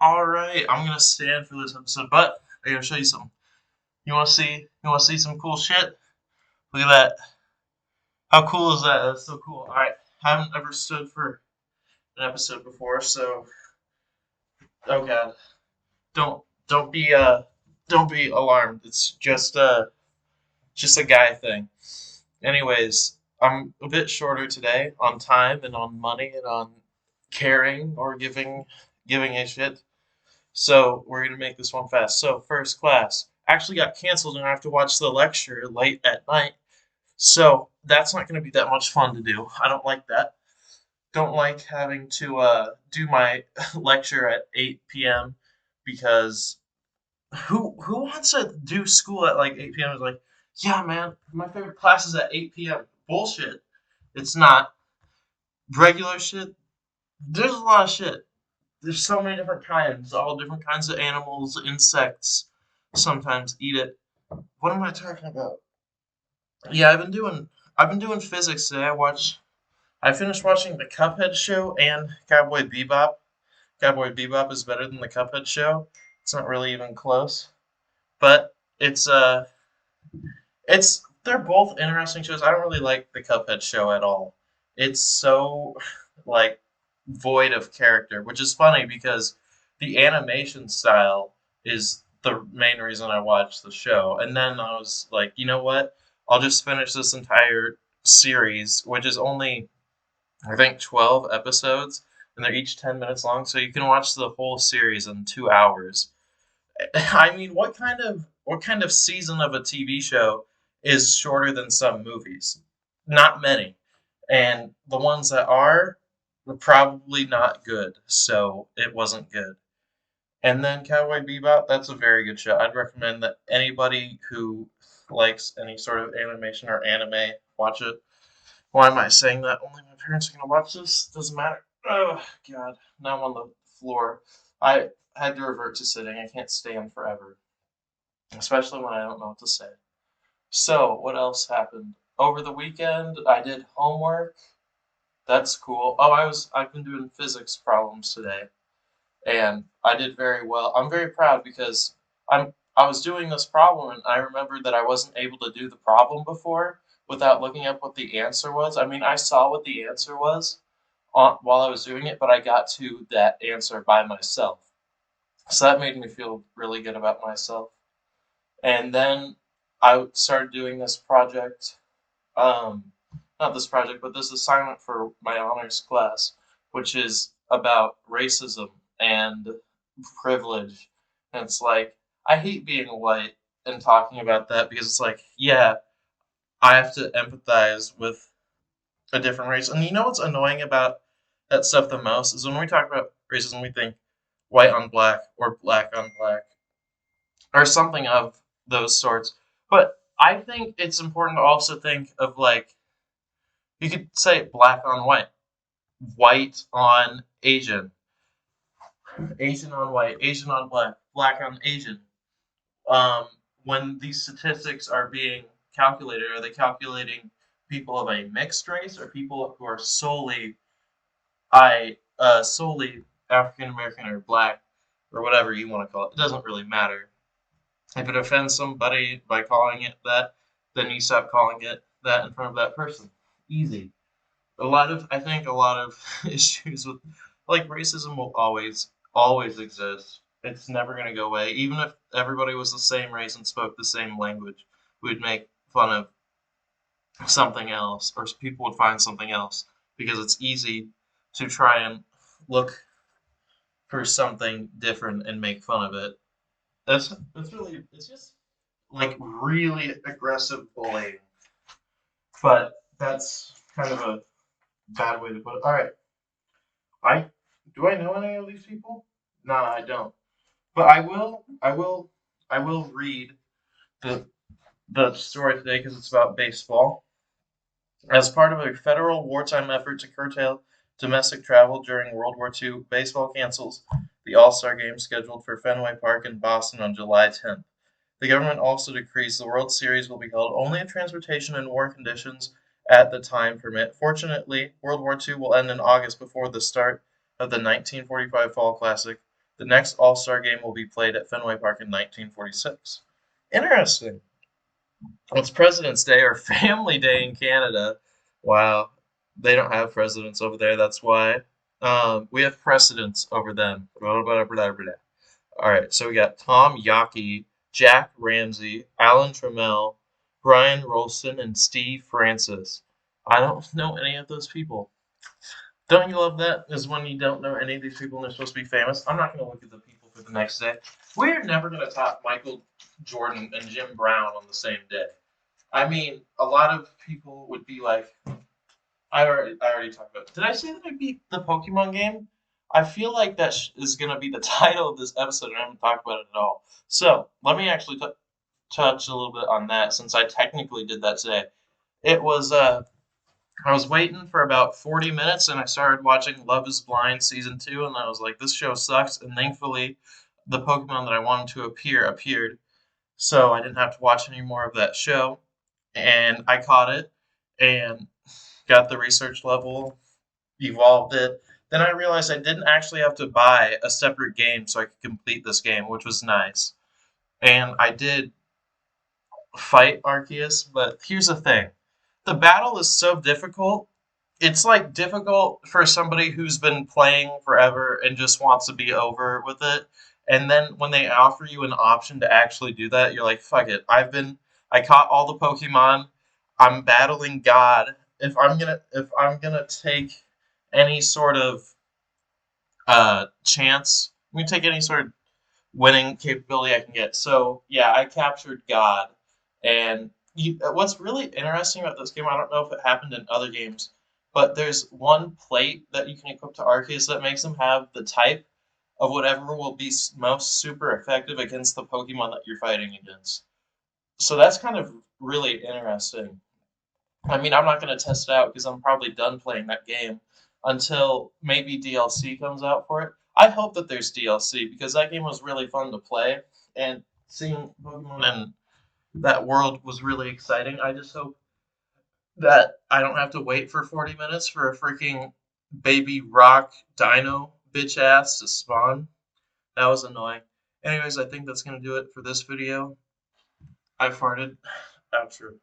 All right, I'm gonna stand for this episode, but I gotta show you something. You wanna see? You wanna see some cool shit? Look at that. How cool is that? That's so cool. All right, haven't ever stood for an episode before, so oh god, don't be don't be alarmed. It's just a guy thing. Anyways, I'm a bit shorter today on time and on money and on caring or giving a shit. So we're gonna make this one fast. So first class actually got canceled and I have to watch the lecture late at night. So that's not gonna be that much fun to do. I don't like that. Don't like having to do my lecture at 8 p.m. because who wants to do school at like 8 p.m. is like, yeah man, my favorite class is at 8 p.m. Bullshit. It's not. Regular shit. There's a lot of shit. There's so many different kinds, all different kinds of animals, insects. Sometimes eat it. What am I talking about? Yeah, I've been doing physics today. I finished watching the Cuphead show and Cowboy Bebop. Cowboy Bebop is better than the Cuphead show. It's not really even close, but it's they're both interesting shows. I don't really like the Cuphead show at all. It's so like void of character, which is funny because the animation style is the main reason I watched the show. And then I was like, you know what? I'll just finish this entire series, which is only I think 12 episodes, and they're each 10 minutes long, so you can watch the whole series in 2 hours. I mean, what kind of season of a TV show is shorter than some movies? Not many. And the ones that are were probably not good, so it wasn't good. And then Cowboy Bebop, that's a very good show. I'd recommend that anybody who likes any sort of animation or anime watch it. Why am I saying that? Only my parents are gonna watch this. Doesn't matter. Oh God! Now I'm on the floor. I had to revert to sitting. I can't stand forever, especially when I don't know what to say. So, what else happened? Over the weekend, I did homework. That's cool. Oh, I've been doing physics problems today, and I did very well. I'm very proud because I was doing this problem and I remembered that I wasn't able to do the problem before without looking up what the answer was. I mean, I saw what the answer was while I was doing it, but I got to that answer by myself. So that made me feel really good about myself. And then I started doing this project, not this project, but this assignment for my honors class, which is about racism and privilege. And it's like, I hate being white and talking about that because it's like, yeah, I have to empathize with a different race. And you know what's annoying about that stuff the most is when we talk about racism, we think white on black or black on black or something of those sorts. But I think it's important to also think of like, you could say black on white, white on Asian, Asian on white, Asian on black, black on Asian. um, when these statistics are being calculated, are they calculating people of a mixed race or people who are solely African American or black or whatever you want to call it? It doesn't really matter. If it offends somebody by calling it that, then you stop calling it that in front of that person. Easy. I think a lot of issues with like racism will always exist. It's never going to go away. Even if everybody was the same race and spoke the same language, we'd make fun of something else, or people would find something else because it's easy to try and look for something different and make fun of it. That's really it's just like really aggressive bullying, but that's kind of a bad way to put it. All right, I do I know any of these people? No, I don't. But I will read the the story today because it's about baseball. As part of a federal wartime effort to curtail domestic travel during World War II, baseball cancels the All-Star game scheduled for Fenway Park in Boston on July 10th. The government also decrees the World Series will be held only if transportation and war conditions at the time permit. Fortunately, World War II will end in August before the start of the 1945 Fall Classic. The next All-Star game will be played at Fenway Park in 1946. Interesting. It's President's Day or Family Day in Canada. Wow. They don't have presidents over there, that's why. We have precedents over them. Blah, blah, blah, blah, blah. All right, so we got Tom Yockey, Jack Ramsey, Alan Trammell, Brian Rolston, and Steve Francis. I don't know any of those people. Don't you love that? Is when you don't know any of these people and they're supposed to be famous. I'm not going to look at the people for the next day. We're never going to top Michael Jordan and Jim Brown on the same day. I mean, a lot of people would be like, I already talked about it. Did I say that I beat the Pokemon game? I feel like that is going to be the title of this episode, and I haven't talked about it at all. So let me actually touch a little bit on that, since I technically did that today. It was I was waiting for about 40 minutes, and I started watching Love Is Blind season 2, and I was like, this show sucks. And thankfully, the Pokemon that I wanted to appear appeared, so I didn't have to watch any more of that show. And I caught it, and got the research level, evolved it. Then I realized I didn't actually have to buy a separate game so I could complete this game, which was nice. And I did fight Arceus, but here's the thing. The battle is so difficult. It's like difficult for somebody who's been playing forever and just wants to be over with it. And then when they offer you an option to actually do that, you're like, fuck it. I caught all the Pokemon. I'm battling God. If I'm gonna take any sort of chance, I'm gonna take any sort of winning capability I can get. So yeah, I captured God, and what's really interesting about this game, I don't know if it happened in other games, but there's one plate that you can equip to Arceus that makes him have the type of whatever will be most super effective against the Pokemon that you're fighting against. So that's kind of really interesting. I mean, I'm not going to test it out because I'm probably done playing that game until maybe DLC comes out for it. I hope that there's DLC because that game was really fun to play, and seeing Pokemon and that world was really exciting. I just hope that I don't have to wait for 40 minutes for a freaking baby rock dino bitch ass to spawn. That was annoying. Anyways, I think that's going to do it for this video. I farted. Outro.